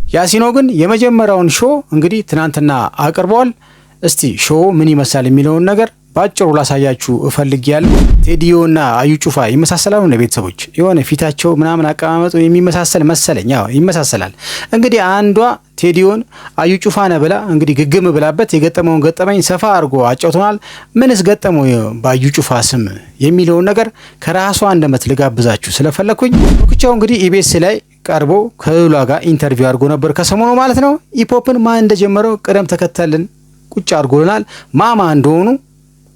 ያሲኖ ግን የመጀመሪያውን ሾው እንግዲህ ትናንትና አቅርቧል። እስቲ ሾው ምን ይመስላል የሚለውን ነገር ባጭሩ ላሳያችሁ እፈልጋለሁ። ቴዲዮና አዩ ጩፋ ይመሳሰላሉ ነው ቤተሰቦች? የሆነ ፊታቸው ምናምን አቀማመጡ የሚመሳሰል መሰለኝ። ያው ይመሳሰላል። እንግዲህ አንዷ ቴዲዮን አዩ ጩፋ ነው ብላ እንግዲህ ግግም ብላበት የገጠመውን ገጠመኝ ሰፋ አድርጎ አጫውቶናል። ምንስ ገጠመው በአዩ ጩፋ ስም የሚለውን ነገር ከራሷ አንደበት ልጋብዛችሁ ስለፈለኩኝ ኩቻው እንግዲህ ኢቢኤስ ላይ ቀርቦ ከሉላ ጋር ኢንተርቪው አድርጎ ነበር ከሰሞኑ ማለት ነው። ኢፖፕን ማን እንደጀመረው ቅደም ተከተልን ቁጭ አድርጎልናል። ማማ እንደሆኑ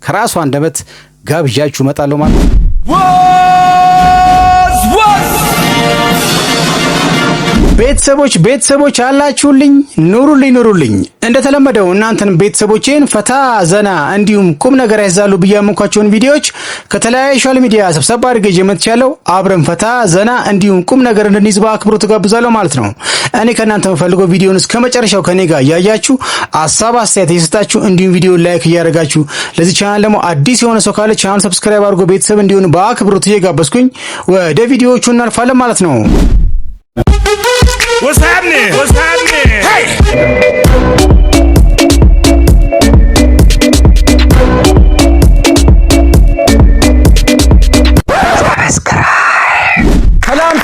ከራሷ አንደበት ጋብዣችሁ መጣለው ማለት ነው። ቤተሰቦች አላችሁልኝ፣ ኑሩልኝ። እንደተለመደው እናንተን ቤተሰቦቼን ፈታ ዘና እንዲሁም ቁም ነገር ያዛሉ ብያመንኳቸውን ቪዲዮዎች ከተለያዩ ሶሻል ሚዲያ ሰብሰብ አድርጌ ጀመትቻለሁ። አብረን ፈታ ዘና እንዲሁም ቁም ነገር እንድንይዝ በአክብሮት ተጋብዛለሁ ማለት ነው። እኔ ከእናንተ የምፈልገው ቪዲዮን እስከ መጨረሻው ከኔ ጋር ያያችሁ ሐሳብ አስተያየት እየሰጣችሁ እንዲሁም ቪዲዮ ላይክ እያደረጋችሁ ለዚህ ቻናል ደግሞ አዲስ የሆነ ሰው ካለ ቻናል ሰብስክራይብ አድርጎ ቤተሰብ እንዲሆን በአክብሮት እየጋበዝኩኝ ወደ ቪዲዮዎቹ እናልፋለን ማለት ነው። What's happening? Hey!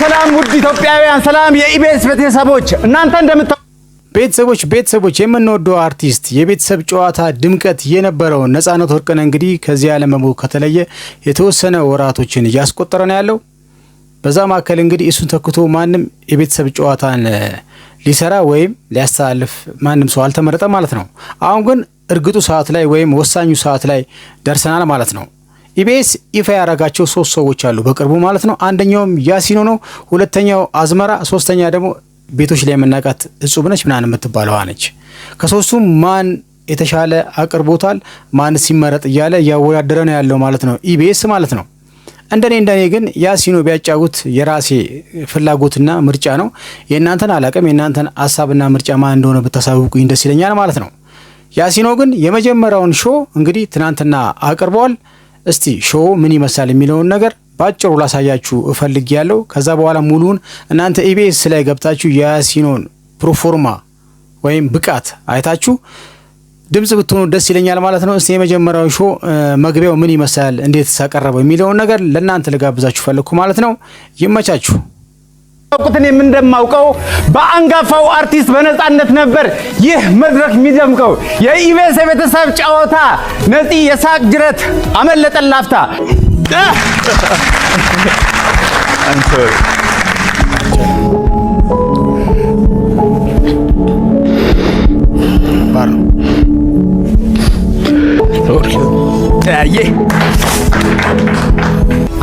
ሰላም ውድ ኢትዮጵያውያን፣ ሰላም የኢቢኤስ ቤተሰቦች፣ እናንተ እንደምታውቁ ቤተሰቦች የምንወደው አርቲስት የቤተሰብ ጨዋታ ድምቀት የነበረው ነፃነት ወርቅነህ እንግዲህ ከዚህ ዓለም በሞት ከተለየ የተወሰነ ወራቶችን እያስቆጠረ ነው ያለው። በዛ ማከል እንግዲህ እሱን ተክቶ ማንም የቤተሰብ ጨዋታን ሊሰራ ወይም ሊያስተላልፍ ማንም ሰው አልተመረጠ ማለት ነው። አሁን ግን እርግጡ ሰዓት ላይ ወይም ወሳኙ ሰዓት ላይ ደርሰናል ማለት ነው። ኢቢኤስ ይፋ ያደረጋቸው 3 ሰዎች አሉ በቅርቡ ማለት ነው። አንደኛውም ያሲኖ ነው፣ ሁለተኛው አዝመራ፣ ሶስተኛ ደግሞ ቤቶች ላይ የምናውቃት እጹብ ነች ምናምን የምትባለዋ ነች። ከሶስቱም ማን የተሻለ አቅርቦታል ማን ሲመረጥ እያለ እያወዳደረ ነው ያለው ማለት ነው ኢቢኤስ ማለት ነው። እንደኔ ግን ያሲኖ ቢያጫውት የራሴ ፍላጎትና ምርጫ ነው። የእናንተን አላቀም የእናንተን ሐሳብና ምርጫ ማን እንደሆነ ብታሳውቁኝ ደስ ይለኛል ማለት ነው። ያሲኖ ግን የመጀመሪያውን ሾው እንግዲህ ትናንትና አቅርቧል። እስቲ ሾው ምን ይመስላል የሚለውን ነገር ባጭሩ ላሳያችሁ እፈልጋለሁ። ከዛ በኋላ ሙሉን እናንተ ኢቢኤስ ላይ ገብታችሁ ያሲኖን ፕሮፎርማ ወይም ብቃት አይታችሁ ድምጽ ብትሆኑ ደስ ይለኛል ማለት ነው። እስቲ የመጀመሪያው ሾው መግቢያው ምን ይመስላል እንዴት ተቀረበ የሚለውን ነገር ለእናንተ ልጋብዛችሁ ፈለኩ ማለት ነው። ይመቻችሁ። ቁጥኔ ምን እንደማውቀው በአንጋፋው አርቲስት በነፃነት ነበር ይህ መድረክ የሚደምቀው። የኢቢኤስ ቤተሰብ ጨዋታ ነፂ የሳቅ ጅረት አመለጠን ላፍታ።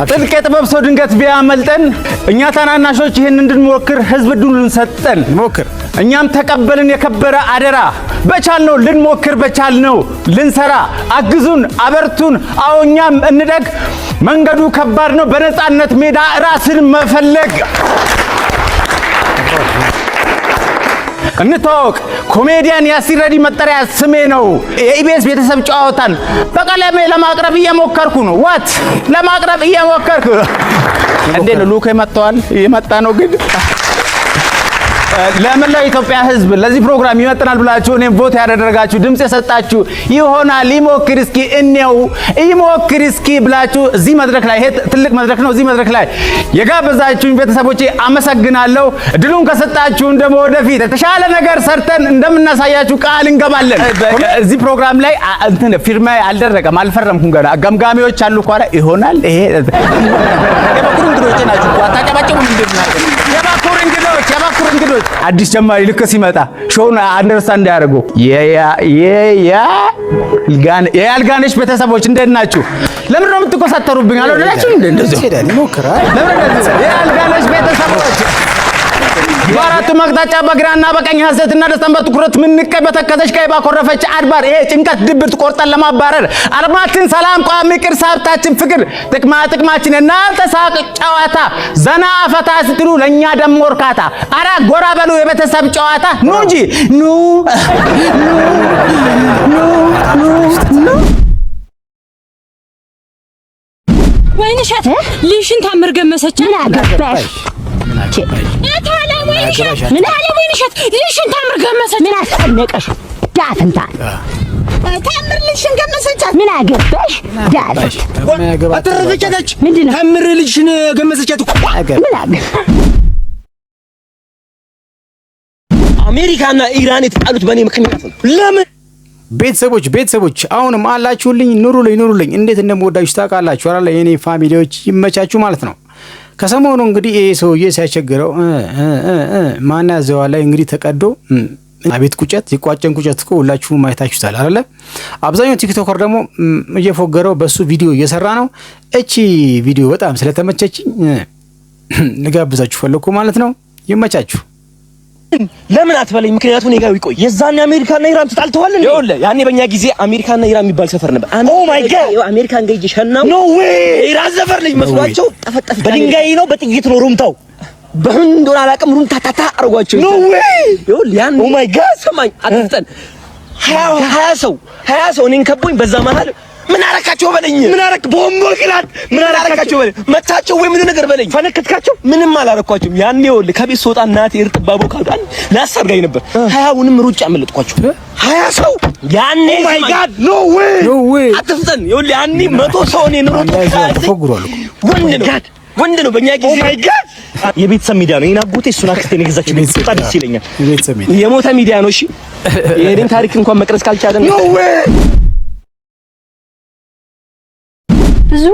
ጥልቅ የጥበብ ሰው ድንገት ቢያመልጠን እኛ ታናናሾች ይህን እንድንሞክር ህዝብ እድሉን ሰጠን። እኛም ተቀበልን የከበረ አደራ። በቻልነው ልንሞክር በቻልነው ልንሰራ። አግዙን አበርቱን፣ አዎ እኛም እንደግ። መንገዱ ከባድ ነው በነፃነት ሜዳ ራስን መፈለግ። እንታወቅ ኮሜዲያን ያሲን ረዲ መጠሪያ ስሜ ነው። የኢቢኤስ ቤተሰብ ጨዋታን በቀለሜ ለማቅረብ እየሞከርኩ ነው። ለማቅረብ እየሞከርኩ እንዴ ነው። ሉክ የመጣ ነው ግን ለመላው ኢትዮጵያ ህዝብ ለዚህ ፕሮግራም ይመጥናል ብላችሁ እኔም ቮት ያደረጋችሁ ድምጽ የሰጣችሁ ይሆናል ይሞክር እስኪ ብላችሁ እዚህ መድረክ ላይ ይሄ ትልቅ መድረክ ነው። እዚህ መድረክ ላይ የጋበዛችሁኝ ቤተሰቦቼ አመሰግናለሁ። እድሉን ከሰጣችሁን ደግሞ ወደፊት የተሻለ ነገር ሰርተን እንደምናሳያችሁ ቃል እንገባለን። እዚህ ፕሮግራም ላይ ፊርማ አልደረቀም፣ አልፈረምኩም ገና። ገምጋሚዎች አሉ እኮ አይደል? ይሆናል ይሄ የባኩር እንግዶች ናችሁ። አታጨባጭቡ እንደምናገር የባኩር እንግዶች አዲስ ጀማሪ ልክ ሲመጣ ሾውን አንደርስታንድ ያደርጉ የያልጋነሽ ቤተሰቦች እንደት ናችሁ? ለምን ነው የምትቆሳተሩብኝ? አልወደዳችሁ እንደዚህ ሄዳል ይሞክራል። ለምን የያልጋነሽ ቤተሰቦች በአራቱ መቅጣጫ በግራና በቀኝ ሐሰትና ደስታን በትኩረት ምንቀይ በተከተሽ ቀይ ባኮረፈች አድባር ይሄ ጭንቀት ድብርት ቆርጠን ለማባረር አርማችን ሰላም ቋሚ ቅርስ ሀብታችን ፍቅር ጥቅማችን እናንተ ሳቅ ጨዋታ ዘና ፈታ ስትሉ ለኛ ደሞ እርካታ። አራ ጎራ በሉ የቤተሰብ ጨዋታ ኑ እንጂ ኑ ወይንሸት ልሽን ታምር ገመሰች። ምን አገባሽ? ምን አለ ወይንሸት ልሽን ታምር ገመሰች ምን አስጨነቀሽ ዳፍንታ ታምር ልሽን ገመሰቻት ምን አገባሽ ዳፍ አተረፈቻች ምንድነው ታምር ልሽን ገመሰቻት ምን አገባ አሜሪካና ኢራን የተጣሉት በእኔ ምክንያት ነው ለምን ቤተሰቦች አሁንም አላችሁልኝ ኑሩልኝ እንዴት እንደምወዳችሁ ታውቃላችሁ አይደል የኔ ፋሚሊዎች ይመቻችሁ ማለት ነው ከሰሞኑ እንግዲህ ይሄ ሰውዬ ሲያቸግረው ማን ያዘዋ ላይ እንግዲህ ተቀዶ አቤት ቁጨት ይቋጨን ቁጨት እኮ ሁላችሁም ማየታችሁታል አይደል አብዛኛው ቲክቶከር ደግሞ እየፎገረው በሱ ቪዲዮ እየሰራ ነው እቺ ቪዲዮ በጣም ስለተመቸችኝ ልጋብዛችሁ ፈለኩ ማለት ነው ይመቻችሁ ለምን አትበለኝ ምክንያቱም እኔ ጋር ይቆይ የዛኔ አሜሪካና ኢራን ተጣልተዋል እንዴ ይኸውልህ ያኔ በእኛ ጊዜ አሜሪካና ኢራን የሚባል ሰፈር ነበር ኦ ማይ ጋድ አሜሪካን ገይጅ ሸናው ኖ ዌይ ኢራን ሰፈር ልጅ መስሏቸው ጠፈጠፍ በድንጋይ ነው በጥይት ነው ሩምታው በምን እንደሆነ አላውቅም ሩምታታታ አርጓቸው ኖ ዌይ ይኸውልህ ያን ኦ ማይ ጋድ ሰማኝ አጥፍተን 20 ሰው እኔን ከቦኝ በዛ መሃል ምን አረካቸው በለኝ ምን አረክ ቦምቦ ክላት ምን አረካቸው በለኝ መታቸው ወይ ምን ነገር በለኝ ፈነከትካቸው ምንም አላረኳቸውም ያኔ ወል ከቤት ስወጣ እናቴ እርጥባቦ ካዳን ላሳርጋኝ ነበር 20ውንም ሩጫ አመለጥኳቸው 20 ሰው ያኔ ኦ ማይ ጋድ ኖ ዌይ አትፍጠን ይኸውልህ ያኔ 100 ሰው እኔን ሩጫ ተፈግሯል ወንድ ነው በእኛ ጊዜ ኦ ማይ ጋድ የቤተሰብ ሚዲያ ነው ይናጉቴ እሱን አክስቴን የገዛችው ቤተሰብ ደስ ይለኛል የሞተ ሚዲያ ነው እሺ የኔን ታሪክ እንኳን መቅረጽ ካልቻለ ኖ ዌይ ብዙ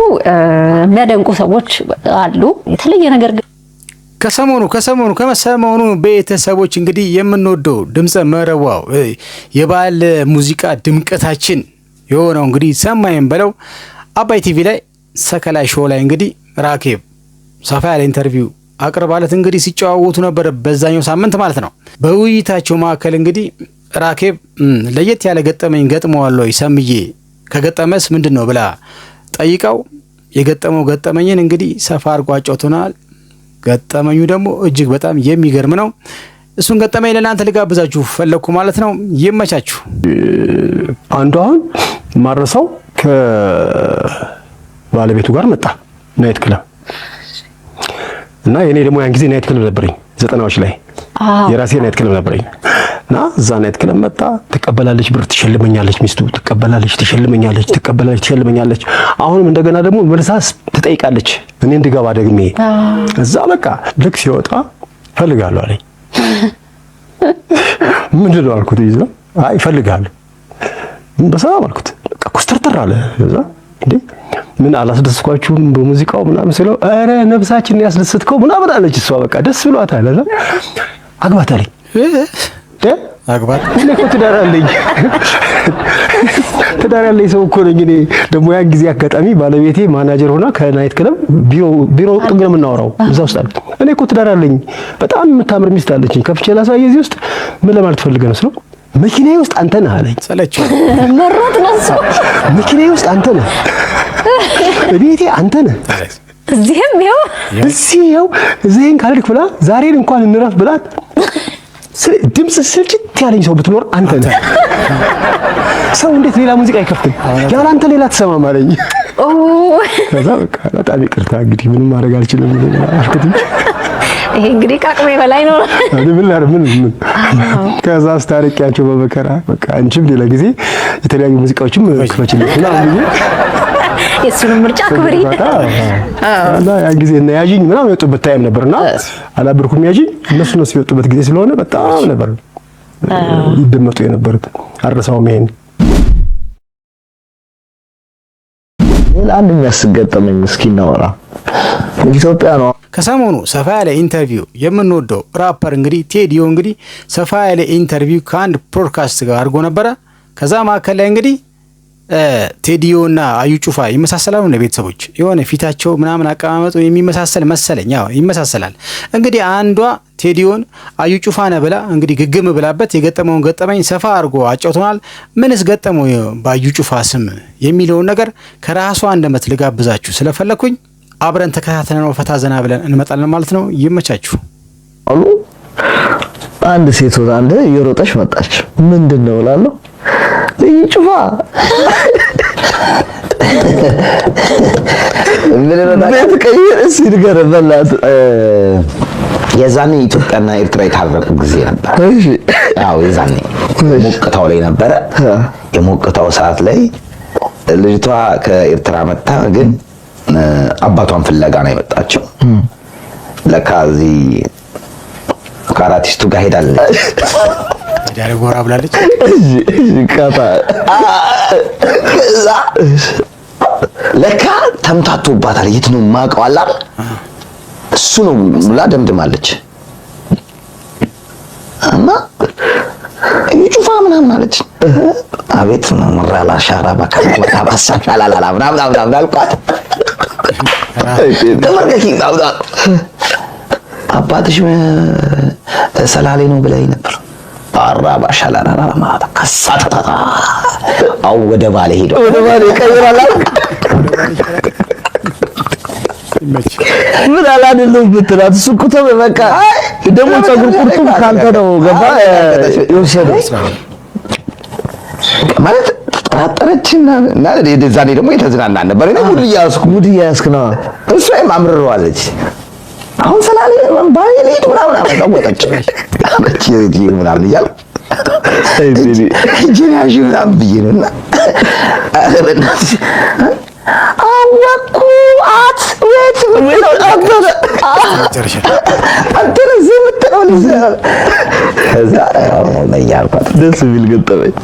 የሚያደንቁ ሰዎች አሉ የተለየ ነገር ከሰሞኑ ቤተሰቦች እንግዲህ የምንወደው ድምጸ መረዋው የባለ ሙዚቃ ድምቀታችን የሆነው እንግዲህ ሰማይን በለው አባይ ቲቪ ላይ ሰከላይ ሾው ላይ እንግዲህ ራኬብ ሰፋ ያለ ኢንተርቪው አቅርባለት እንግዲህ ሲጫወቱ ነበር በዛኛው ሳምንት ማለት ነው በውይይታቸው መካከል እንግዲህ ራኬብ ለየት ያለ ገጠመኝ ገጥመዋለሁ ሰምዬ ከገጠመስ ምንድነው ብላ ጠይቀው የገጠመው ገጠመኝን እንግዲህ ሰፋ አድርጎ አጫውቶናል ገጠመኙ ደግሞ እጅግ በጣም የሚገርም ነው እሱን ገጠመኝ ለእናንተ ልጋብዛችሁ ፈለኩ ማለት ነው ይመቻችሁ አንዱ አሁን ማረሳው ከባለቤቱ ጋር መጣ ናይት ክለብ እና የኔ ደግሞ ያን ጊዜ ናይት ክለብ ነበረኝ 90ዎች ላይ የራሴ ናይት ክለብ ነበረኝ እና እዛ ናይት ክለብ መጣ ተቀበላለች ብር ትሸልመኛለች ሚስቱ ተቀበላለች ትሸልመኛለች አሁንም እንደገና ደግሞ መልሳስ ትጠይቃለች እኔ እንድገባ ደግሜ እዛ በቃ ልክ ሲወጣ ፈልጋለሁ አለኝ ምንድነው አልኩት ይዘው አይ ፈልጋለሁ በሰላም አልኩት በቃ ኮስተርተር አለ እዛ እንዴ ምን አላስደስኳችሁም በሙዚቃው ምናምን ስለው አረ ነፍሳችን ያስደስትከው ምናምን አለች እሷ በቃ ደስ ብሏታል አለ አግባት አለኝ አግባት እኔ እኮ ትዳር ያለኝ ሰው እኮ ነኝ እኔ ደግሞ ያን ጊዜ አጋጣሚ ባለቤቴ ማናጀር ሆና ከናይት ክለብ ቢሮ ጥግ ነው የምናወራው እዛ ውስጥ አለ እኔ እኮ ትዳር ያለኝ በጣም የምታምር ሚስት አለችኝ ከፍቼ ላሳይ እዚህ ውስጥ ምን ለማለት ፈልገህ ነው ስለው መኪናዬ ውስጥ አንተ ነህ አለኝ ሰለችው መሮት ነው መኪናዬ ውስጥ አንተ ነህ ቤቴ አንተ ነህ እዚህም እዚህን ካልክ ብላ ዛሬን እንኳን እንረፍ ብላት ድምጽ ስልችት ያለኝ ሰው ብትኖር አንተ ነህ ሰው እንዴት ሌላ ሙዚቃ አይከፍትም ያለ አንተ ሌላ ትሰማም አለኝ ከዛ በቃ በጣም ይቅርታ እንግዲህ ምንም ማድረግ አልችልም አልኩት ይሄ እንግዲህ ካቅሜ በላይ ነው ምን ከዛ አስታርቂያቸው በመከራ በቃ አንቺም ሌላ ጊዜ የተለያዩ ሙዚቃዎችም ክፈችልኝ ምናምን የሱን ምርጫ ክብሪ እና ያን ጊዜ እና ያጂኝ ምናምን የወጡበት ታይም ነበርና አላብርኩም ያጂኝ እነሱ ነው ሲወጡበት ጊዜ ስለሆነ በጣም ነበር ይደመጡ የነበሩት አረሳውም ይሄን አንድ የሚያስገጠመኝ እስኪ እናወራ ኢትዮጵያ ነው ከሰሞኑ ሰፋ ያለ ኢንተርቪው የምንወደው ራፐር እንግዲህ ቴዲዮ እንግዲህ ሰፋ ያለ ኢንተርቪው ከአንድ ፖድካስት ጋር አድርጎ ነበረ ከዛ ማከለ እንግዲህ ቴዲዮና አዩ ጩፋ ይመሳሰላሉ ነው ቤተሰቦች የሆነ ፊታቸው ምናምን አቀማመጡ የሚመሳሰል መሰለኝ ያው ይመሳሰላል እንግዲህ አንዷ ቴዲዮን አዩ ጩፋ ነው ብላ እንግዲህ ግግም ብላበት የገጠመውን ገጠመኝ ሰፋ አድርጎ አጫውቶናል ምንስ ገጠመው ባዩ ጩፋ ስም የሚለውን ነገር ከራሷ አንደበት ልጋብዛችሁ ስለፈለኩኝ አብረን ተከታተለን ፈታ ዘና ብለን እንመጣለን ማለት ነው ይመቻችሁ አሉ አንድ ሴት ወደ አንድ እየሮጠች መጣች ምንድነው እላለሁ ጩፋ ምን ነው ቤት ቀይር እስኪ ንገረን በላት የዛኔ ኢትዮጵያና ኤርትራ የታረቁ ጊዜ ነበር። እሺ አዎ የዛኔ ሞቅታው ላይ ነበረ። የሞቅታው ሰዓት ላይ ልጅቷ ከኤርትራ መጣ፣ ግን አባቷን ፍለጋ ነው የመጣችው። ለካ እዚህ ካራቲስቱ ጋር ሄዳለች። ዳሪ ጎራ ብላለች። ካታ ለካ ተምታቶባታል። የት ነው የማውቀው አላ እሱ ነው ሙላ ደምድማለች። እና ይጩፋ ምናምን አለች። አቤት መራላ ሻራ ባካታ ባሳሻላላ ምናምን አልኳት። ተመርገኪ አባትሽ ሰላሌ ነው ብለኝ ነበር። አራባ ሻላላ ማለት ከሳታታ አው ወደ ባሌ ሄዶ ወደ ባሌ ቀይራላ ምን አላደለም ብትላት እሱ እኮ በቃ ደግሞ ፀጉር ቁርጡም ካንተ ነው ገባ ይወሰደው ማለት ተጠራጠረችና እና ዛኔ ደግሞ የተዝናና ነበር። እኔ ሙድ እያስኩ ነው። እሷም አምርረዋለች። አሁን ሰላሌ ባሌ ሄዶ ምናምን አወጣች አለች ምናምን እያሉ ጀናሽ ምናምን ብዬ ነውና አወኩ አት ወት ምን አጥበረ አንተ ዝም ብትለው ከዛ ነው ያልኳት። ደስ ቢል ገጠመኝ።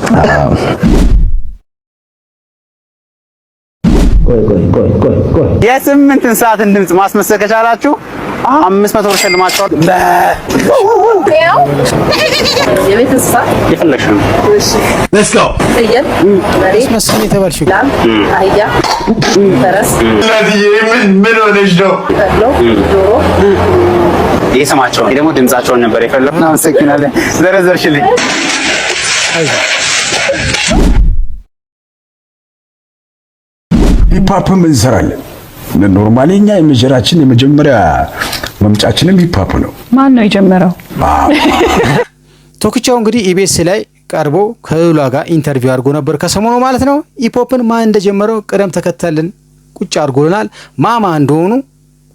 የስምንትን ሰዓትን ድምፅ ማስመሰል ከቻላችሁ 500 ብር ሽልማችኋል። የቤት እንስሳ የፈለግሽው ነው። Let's go. ፍየል፣ በሬ፣ መስፍን የተባልሽው ላም፣ አህያ፣ ፈረስ፣ ምን ሆነሽ ነው? በቅሎ፣ ዶሮ፣ ይሄ ስማቸውን ደግሞ ድምጻቸውን ነበር የፈለግነው። አመሰግናለሁ። ዘረዘርሽልኝ። ሂፕሆፕም እንሰራለን። ኖርማሊ እኛ የመጀራችን የመጀመሪያ መምጫችንም ሂፕሆፕ ነው። ማን ነው የጀመረው? ቶክቻው እንግዲህ ኢቢኤስ ላይ ቀርቦ ከሉላ ጋር ኢንተርቪው አድርጎ ነበር ከሰሞኑ ማለት ነው። ሂፕሆፕን ማን እንደጀመረው ቅደም ተከተልን ቁጭ አድርጎልናል። ማማ እንደሆኑ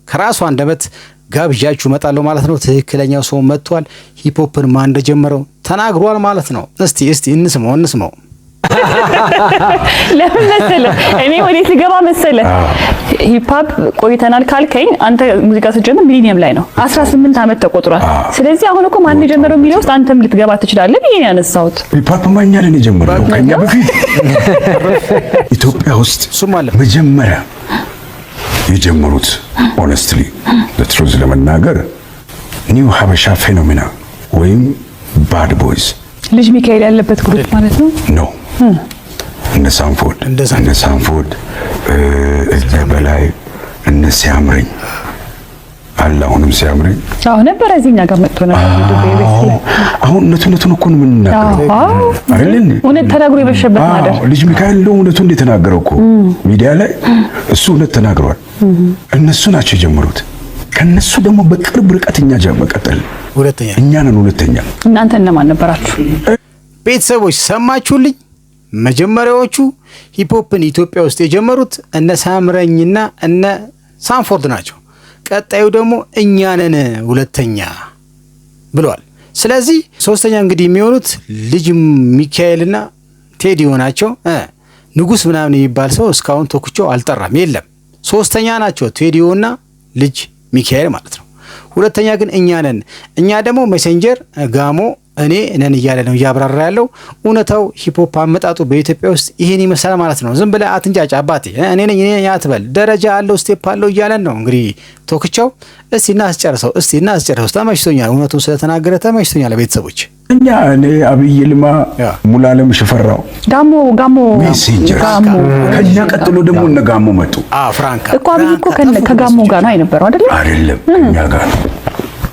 ከራሱ አንደበት ጋብዣችሁ እመጣለሁ ማለት ነው። ትክክለኛው ሰው መጥቷል። ሂፕሆፕን ማን እንደጀመረው ተናግሯል ማለት ነው። እስቲ እንስማው። ለምን መሰለህ እኔ ወዴት ልገባ መሰለህ? ሂፕሆፕ ቆይተናል ካልከኝ አንተ ሙዚቃ ስትጀምር ሚሊኒየም ላይ ነው 18 ዓመት ተቆጥሯል። ስለዚህ አሁን እኮ ማን የጀመረው የሚለው ውስጥ አንተም ልትገባ ትችላለህ ብዬ ነው ያነሳሁት። ሂፕሆፕ ማኛ ነን የጀመረው ከኛ በፊት ኢትዮጵያ ውስጥ መጀመሪያ የጀመሩት ሆነስትሊ ለትሩዝ ለመናገር ኒው ሀበሻ ፌኖሜና ወይም ባድ ቦይዝ ልጅ ሚካኤል ያለበት ግሩፕ ማለት ነው ነው። እነ ሳንፎርድ እዛ በላይ እነ ሲያምረኝ አለ። አሁንም ሲያምረኝ ነበር እዚህኛ ጋር መጥቶ ነበር። አሁን እውነቱን እኮ ነው የምንናገረው አይደል? እውነት ተናግሮ የበሸበት ማደር ልጅ ሚካኤል ነው እውነቱን እንደተናገረው እኮ ሚዲያ ላይ እሱ እውነት ተናግሯል። እነሱ ናቸው የጀመሩት። ከነሱ ደግሞ በቅርብ ርቀት እኛ መቀጠል እኛ ነን ሁለተኛ። እናንተ እነማን ነበራችሁ? ቤተሰቦች ሰማችሁልኝ? መጀመሪያዎቹ ሂፕሆፕን ኢትዮጵያ ውስጥ የጀመሩት እነ ሳምረኝና እነ ሳንፎርድ ናቸው። ቀጣዩ ደግሞ እኛ ነን ሁለተኛ ብለዋል። ስለዚህ ሶስተኛ እንግዲህ የሚሆኑት ልጅ ሚካኤልና ቴዲዮ ናቸው። ንጉስ ምናምን የሚባል ሰው እስካሁን ቶክቻው አልጠራም፣ የለም። ሶስተኛ ናቸው ቴዲዮና ልጅ ሚካኤል ማለት ነው። ሁለተኛ ግን እኛ ነን። እኛ ደግሞ ሜሴንጀር ጋሞ እኔ ነን እያለ ነው እያብራራ ያለው። እውነታው ሂፕሆፕ አመጣጡ በኢትዮጵያ ውስጥ ይሄን ይመስላል ማለት ነው። ዝም ብለህ አትንጫጫ አባቴ፣ እኔ ነኝ አትበል። ደረጃ አለው፣ ስቴፕ አለው እያለን ነው እንግዲህ ቶክቻው። እስቲ እናስጨርሰው። ተመችቶኛል፣ እውነቱን ስለተናገረ ተመችቶኛል። ቤተሰቦች እኔ አብይ ይልማ፣ ሙሉዓለም ሽፈራው፣ ጋሞ ሜሴንጀር፣ ከኛ ቀጥሎ ደግሞ እነ ጋሞ መጡ። ፍራንካ እኮ አብይ እኮ ከጋሞ ጋር ነው አይነበረው አይደለም እኛ ጋር ነው።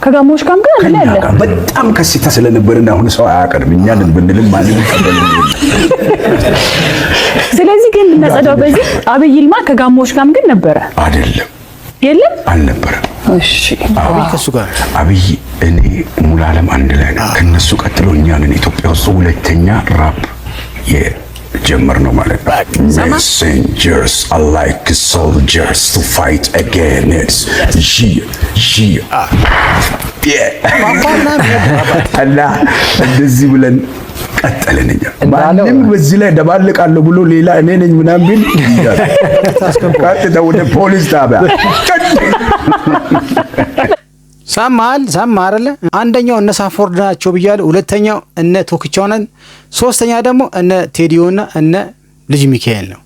ከጋሞች ጋር ግን አለ በጣም ከሲታ ስለነበረና አሁን ሰው አያቀርም እኛን ብንልም ማንም ይቀበል። ስለዚህ ግን እናጸዳው በዚህ አብይ ይልማ ከጋሞች ጋር ግን ነበረ አይደለም? የለም አልነበረም። እሺ አብይ ከሱ ጋር አብይ እኔ ሙሉዓለም አንድ ላይ ነው። ከነሱ ቀጥሎ እኛ ነን ኢትዮጵያ ውስጥ ሁለተኛ ራፕ ጀመር ነው ማለት ነው። Messengers are like soldiers to fight against እና እንደዚህ ብለን ቀጠለንኛ። ማንም በዚህ ላይ ደባልቃለሁ ብሎ ሌላ እኔ ነኝ ምናምን ቢል ቀጥታ ወደ ፖሊስ ጣቢያ ሳማል አይደለ? አንደኛው እነ ሳፎርድ ናቸው ብያለሁ። ሁለተኛው እነ ቶክቻው ነን። ሶስተኛ ደግሞ እነ ቴዲዮና እነ ልጅ ሚካኤል ነው።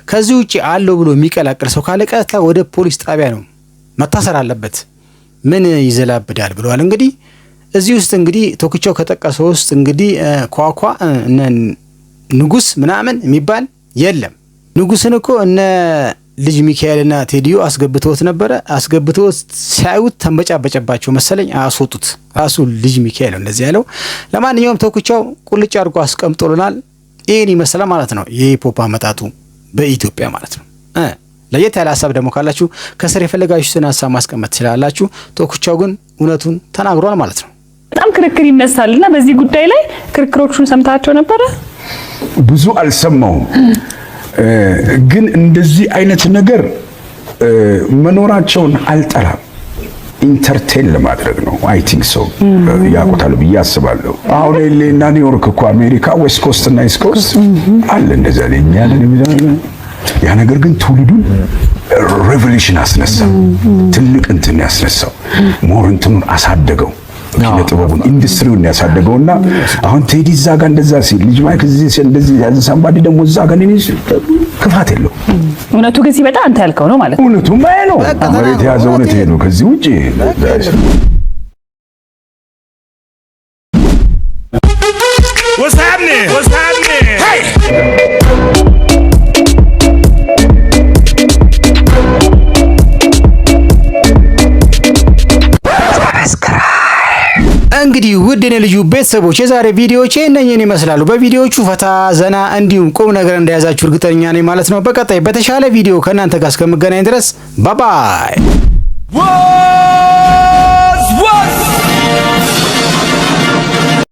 ከዚህ ውጪ አለው ብሎ የሚቀላቅል ሰው ካለ ቀጥታ ወደ ፖሊስ ጣቢያ ነው መታሰር አለበት። ምን ይዘላብዳል ብለዋል። እንግዲህ እዚህ ውስጥ እንግዲህ ቶክቻው ከጠቀሰው ውስጥ እንግዲህ ኳኳ እነ ንጉስ ምናምን የሚባል የለም። ንጉስን እኮ እነ ልጅ ሚካኤልና ቴዲዮ አስገብተውት ነበረ። አስገብተውት ሲያዩት ተንበጫበጨባቸው መሰለኝ አስወጡት። ራሱ ልጅ ሚካኤል ነው እንደዚህ ያለው። ለማንኛውም ቶክቻው ቁልጭ አድርጎ አስቀምጦልናል። ይሄን ይመስላል ማለት ነው የሂፕሆፕ አመጣጡ በኢትዮጵያ ማለት ነው። ለየት ያለ ሀሳብ ደግሞ ካላችሁ ከስር የፈለጋችሁትን ሀሳብ ማስቀመጥ ትችላላችሁ። ቶክቻው ግን እውነቱን ተናግሯል ማለት ነው። በጣም ክርክር ይነሳልና በዚህ ጉዳይ ላይ ክርክሮቹን ሰምታቸው ነበረ? ብዙ አልሰማውም፣ ግን እንደዚህ አይነት ነገር መኖራቸውን አልጠላም። ኢንተርቴን ለማድረግ ነው። አይ ቲንክ ሶ ያቆታሉ ብዬ አስባለሁ። አሁን ኤሌና ኒውዮርክ እኮ አሜሪካ ዌስት ኮስት እና ኢስት ኮስት አለ እንደዛ ለኛ ያ ነገር ግን ትውልዱን ሬቮሉሽን አስነሳ። ትልቅ እንትን ያስነሳው ሞር እንትኑን አሳደገው። ኪነ ጥበቡን ኢንዱስትሪውን ያሳደገውና አሁን ቴዲ እዛ ጋር እንደዛ ሲል ልጅ ማይክ እዚህ እንደዚህ ያዘ ሳምባዲ ደግሞ እዛ ጋር ነው ክፋት የለው። እውነቱ ግን ሲመጣ አንተ ያልከው ነው ማለት ነው። እውነቱ ማይ ነው መሬት ያዘው እውነት ነው። ከዚህ ውጪ What's happening? What's happening? Hey! እንግዲህ ውድ የኔ ልዩ ቤተሰቦች የዛሬ ቪዲዮዎች እነኚህን ይመስላሉ። በቪዲዮቹ ፈታ ዘና እንዲሁም ቁም ነገር እንደያዛችሁ እርግጠኛ ነኝ ማለት ነው። በቀጣይ በተሻለ ቪዲዮ ከእናንተ ጋር እስከምገናኝ ድረስ ባባይ።